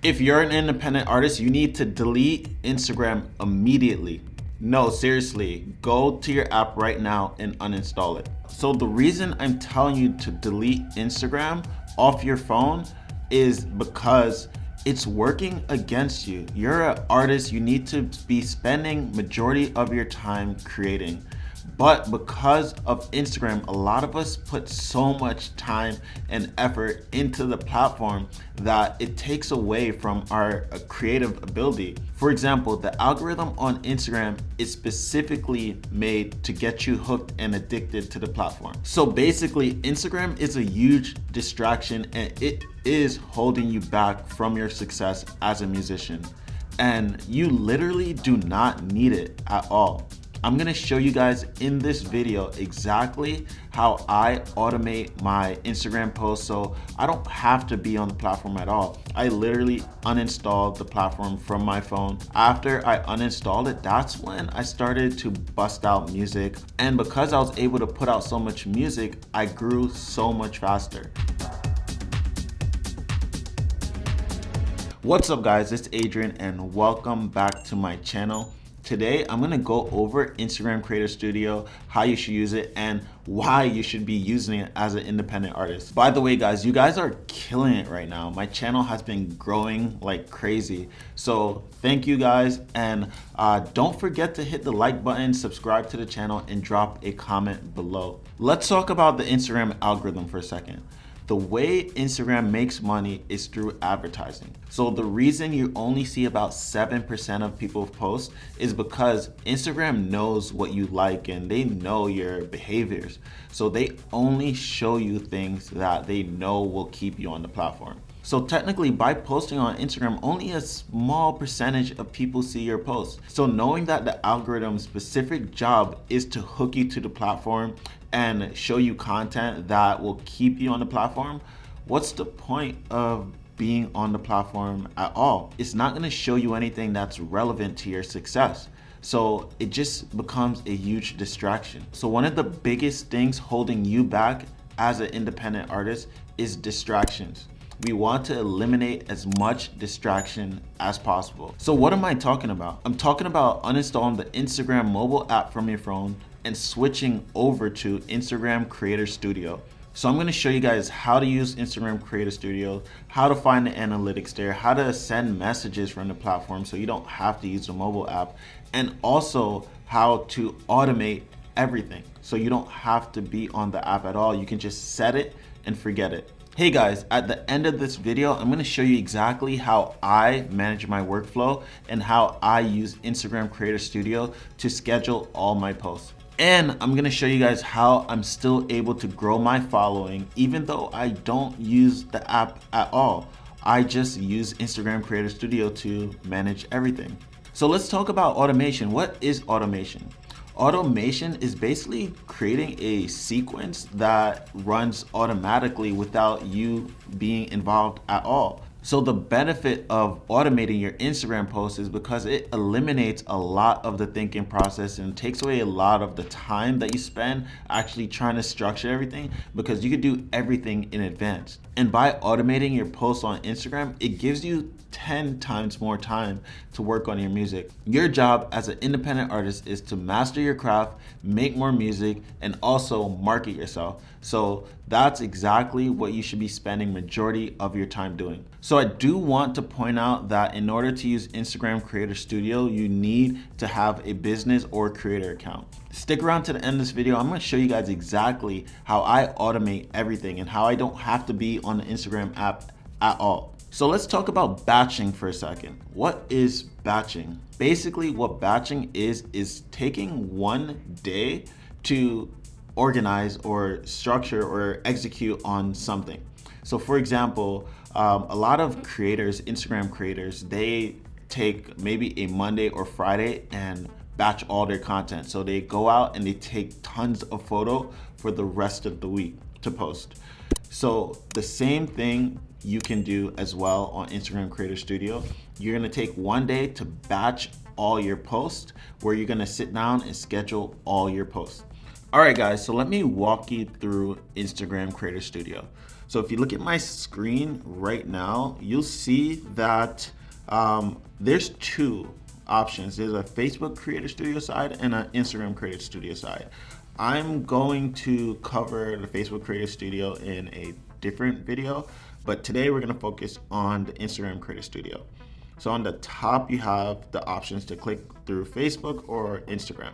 If you're an independent artist, you need to delete Instagram immediately. No, seriously, go to your app right now and uninstall it. So the reason I'm telling you to delete Instagram off your phone is because it's working against you. You're an artist, you need to be spending majority of your time creating. But because of Instagram, a lot of us put so much time and effort into the platform that it takes away from our creative ability. For example, the algorithm on Instagram is specifically made to get you hooked and addicted to the platform. So basically, Instagram is a huge distraction and it is holding you back from your success as a musician. And you literally do not need it at all. I'm gonna show you guys in this video exactly how I automate my Instagram posts so I don't have to be on the platform at all. I literally uninstalled the platform from my phone. After I uninstalled it, that's when I started to bust out music. And because I was able to put out so much music, I grew so much faster. What's up guys, it's Adrian and welcome back to my channel. Today, I'm gonna go over Instagram Creator Studio, how you should use it, and why you should be using it as an independent artist. By the way, guys, you guys are killing it right now. My channel has been growing like crazy. So thank you guys, and don't forget to hit the like button, subscribe to the channel, and drop a comment below. Let's talk about the Instagram algorithm for a second. The way Instagram makes money is through advertising. So the reason you only see about 7% of people's posts is because Instagram knows what you like and they know your behaviors. So they only show you things that they know will keep you on the platform. So technically, by posting on Instagram, only a small percentage of people see your posts. So knowing that the algorithm's specific job is to hook you to the platform and show you content that will keep you on the platform, what's the point of being on the platform at all? It's not gonna show you anything that's relevant to your success. So it just becomes a huge distraction. So one of the biggest things holding you back as an independent artist is distractions. We want to eliminate as much distraction as possible. So what am I talking about? I'm talking about uninstalling the Instagram mobile app from your phone and switching over to Instagram Creator Studio. So I'm gonna show you guys how to use Instagram Creator Studio, how to find the analytics there, how to send messages from the platform so you don't have to use the mobile app, and also how to automate everything so you don't have to be on the app at all. You can just set it and forget it. Hey guys, at the end of this video, I'm gonna show you exactly how I manage my workflow and how I use Instagram Creator Studio to schedule all my posts. And I'm gonna show you guys how I'm still able to grow my following even though I don't use the app at all. I just use Instagram Creator Studio to manage everything. So let's talk about automation. What is automation? Automation is basically creating a sequence that runs automatically without you being involved at all. So the benefit of automating your Instagram posts is because it eliminates a lot of the thinking process and takes away a lot of the time that you spend actually trying to structure everything, because you could do everything in advance. And by automating your posts on Instagram, it gives you 10 times more time to work on your music. Your job as an independent artist is to master your craft, make more music, and also market yourself. So that's exactly what you should be spending majority of your time doing. So I do want to point out that in order to use Instagram Creator Studio, you need to have a business or creator account. Stick around to the end of this video. I'm gonna show you guys exactly how I automate everything and how I don't have to be on the Instagram app at all. So let's talk about batching for a second. What is batching? Basically what batching is taking one day to organize or structure or execute on something. So for example, a lot of creators, Instagram creators, they take maybe a Monday or Friday and batch all their content. So they go out and they take tons of photo for the rest of the week to post. So the same thing you can do as well on Instagram Creator Studio. You're gonna take one day to batch all your posts, where you're gonna sit down and schedule all your posts. All right guys, so let me walk you through Instagram Creator Studio. So if you look at my screen right now, you'll see that there's two options. There's a Facebook Creator Studio side and an Instagram Creator Studio side. I'm going to cover the Facebook Creator Studio in a different video, but today we're going to focus on the Instagram Creator Studio. So on the top, you have the options to click through Facebook or Instagram.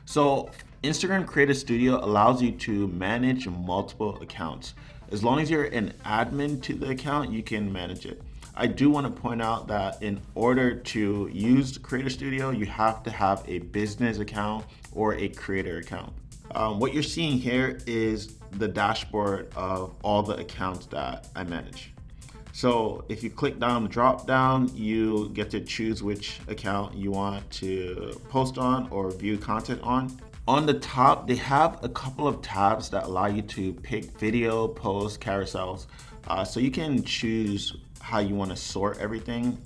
So Instagram Creator Studio allows you to manage multiple accounts. As long as you're an admin to the account, you can manage it. I do want to point out that in order to use the Creator Studio, you have to have a business account or a creator account. What you're seeing here is the dashboard of all the accounts that I manage. So if you click down the drop down, you get to choose which account you want to post on or view content on. On the top, they have a couple of tabs that allow you to pick video, posts, carousels. So you can choose how you want to sort everything.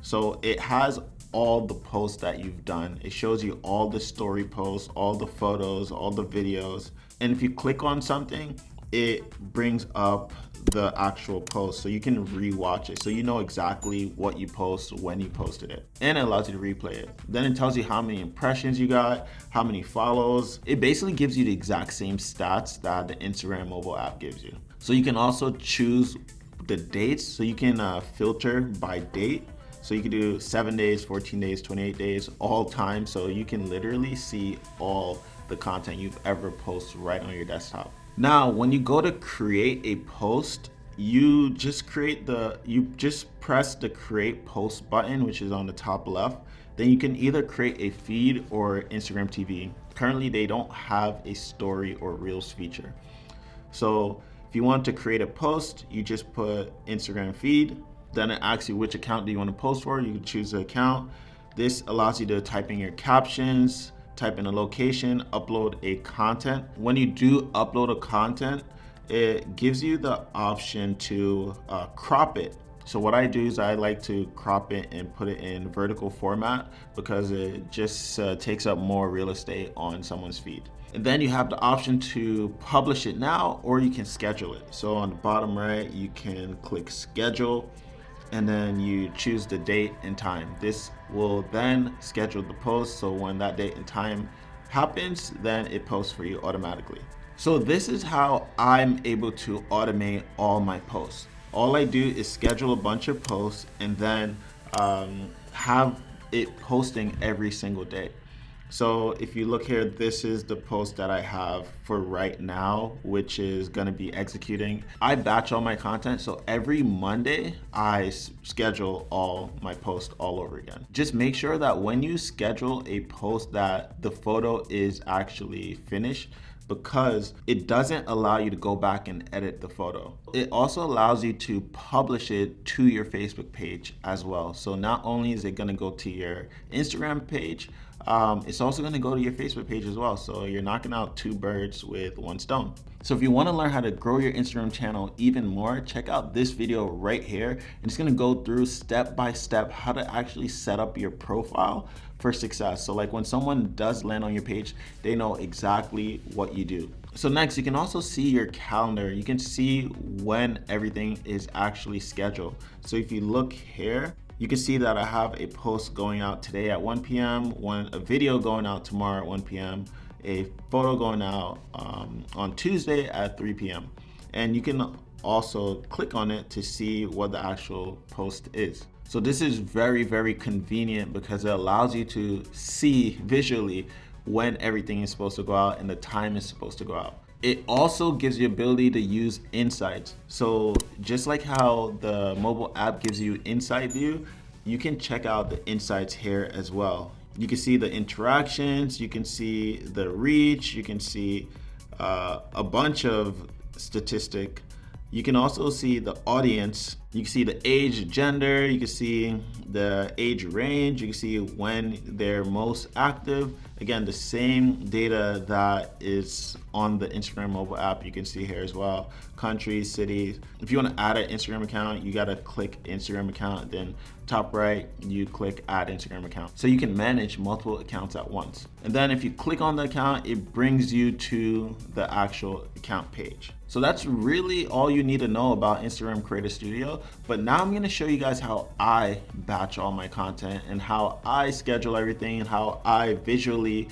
So it has all the posts that you've done. It shows you all the story posts, all the photos, all the videos. And if you click on something, it brings up the actual post so you can rewatch it, so you know exactly what you post when you posted it, and it allows you to replay it. Then it tells you how many impressions you got, how many follows. It basically gives you the exact same stats that the Instagram mobile app gives you. So you can also choose the dates, so you can filter by date. So you can do 7 days, 14 days, 28 days, all time. So you can literally see all the content you've ever posted right on your desktop. Now, when you go to create a post, you just press the create post button, which is on the top left. Then you can either create a feed or Instagram TV. Currently, they don't have a story or reels feature. So if you want to create a post, you just put Instagram feed. Then it asks you which account do you want to post for. You can choose the account. This allows you to type in your captions, type in a location, upload a content. When you do upload a content, it gives you the option to crop it. So what I do is I like to crop it and put it in vertical format because it just takes up more real estate on someone's feed. And then you have the option to publish it now, or you can schedule it. So on the bottom right, you can click schedule, and then you choose the date and time. This will then schedule the post, so when that date and time happens, then it posts for you automatically. So this is how I'm able to automate all my posts. All I do is schedule a bunch of posts and then have it posting every single day. So if you look here, this is the post that I have for right now, which is going to be executing. I batch all my content, so every Monday I schedule all my posts all over again. Just make sure that when you schedule a post that the photo is actually finished, because it doesn't allow you to go back and edit the photo. It also allows you to publish it to your Facebook page as well. So not only is it going to go to your Instagram page, it's also going to go to your Facebook page as well. So you're knocking out two birds with one stone. So if you want to learn how to grow your Instagram channel even more, check out this video right here. And it's going to go through step by step how to actually set up your profile for success. So like when someone does land on your page, they know exactly what you do. So next, you can also see your calendar. You can see when everything is actually scheduled. So if you look here, you can see that I have a post going out today at 1 p.m., a video going out tomorrow at 1 p.m., a photo going out on Tuesday at 3 p.m. And you can also click on it to see what the actual post is. So this is very, very convenient because it allows you to see visually when everything is supposed to go out and the time is supposed to go out. It also gives you ability to use insights. So just like how the mobile app gives you inside view, you can check out the insights here as well. You can see the interactions, you can see the reach, you can see a bunch of statistic. You can also see the audience. You can see the age, gender, you can see the age range, you can see when they're most active. Again, the same data that is on the Instagram mobile app, you can see here as well. Countries, cities. If you want to add an Instagram account, you got to click Instagram account, then top right, you click add Instagram account. So you can manage multiple accounts at once. And then if you click on the account, it brings you to the actual account page. So that's really all you need to know about Instagram Creator Studio. But now I'm gonna show you guys how I batch all my content and how I schedule everything and how I visually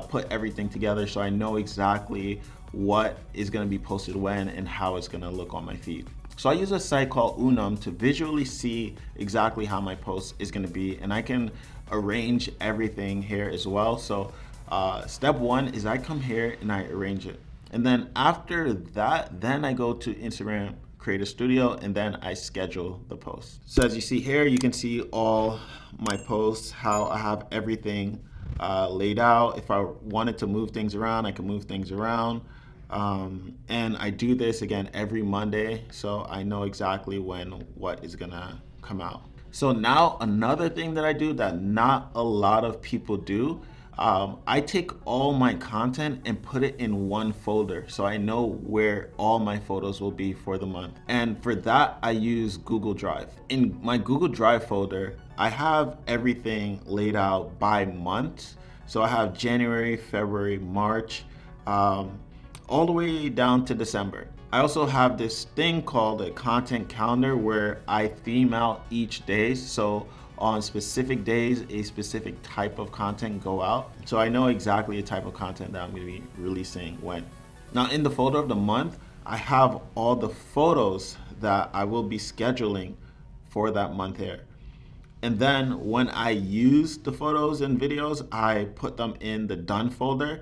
put everything together so I know exactly what is gonna be posted when and how it's gonna look on my feed. So I use a site called Unum to visually see exactly how my post is gonna be, and I can arrange everything here as well. So step one is I come here and I arrange it. And then after that, then I go to Instagram Creator Studio and then I schedule the post. So as you see here, you can see all my posts, how I have everything laid out. If I wanted to move things around, I can move things around. And I do this again every Monday, so I know exactly when what is gonna come out. So now another thing that I do that not a lot of people do, I take all my content and put it in one folder so I know where all my photos will be for the month. And for that, I use Google Drive. In my Google Drive folder, I have everything laid out by month. So I have January, February, March, all the way down to December. I also have this thing called a content calendar where I theme out each day. So on specific days, a specific type of content go out. So I know exactly the type of content that I'm gonna be releasing when. Now in the folder of the month, I have all the photos that I will be scheduling for that month here. And then when I use the photos and videos, I put them in the done folder.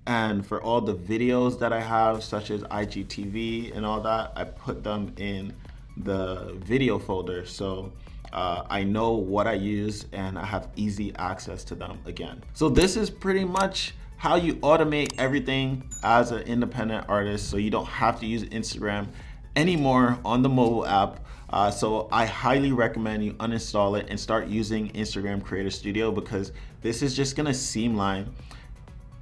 And for all the videos that I have, such as IGTV and all that, I put them in the video folder. So I know what I use and I have easy access to them again. So this is pretty much how you automate everything as an independent artist, so you don't have to use Instagram anymore on the mobile app. So I highly recommend you uninstall it and start using Instagram Creator Studio, because this is just gonna streamline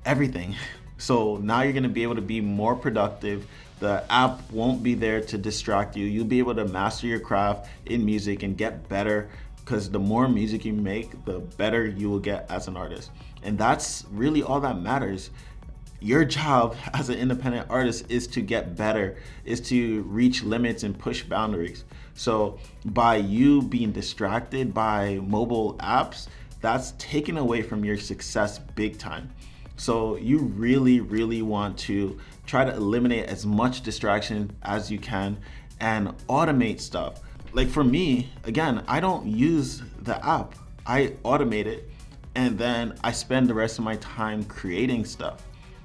everything. So now you're gonna be able to be more productive. The app won't be there to distract you. You'll be able to master your craft in music and get better, because the more music you make, the better you will get as an artist. And that's really all that matters. Your job as an independent artist is to get better, is to reach limits and push boundaries. So by you being distracted by mobile apps, that's taken away from your success big time. So you really, really want to try to eliminate as much distraction as you can and automate stuff. Like for me, again, I don't use the app. I automate it and then I spend the rest of my time creating stuff.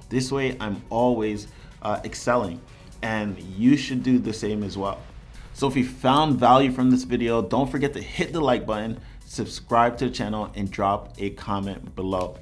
This way I'm always excelling, and you should do the same as well. So if you found value from this video, don't forget to hit the like button, subscribe to the channel, and drop a comment below.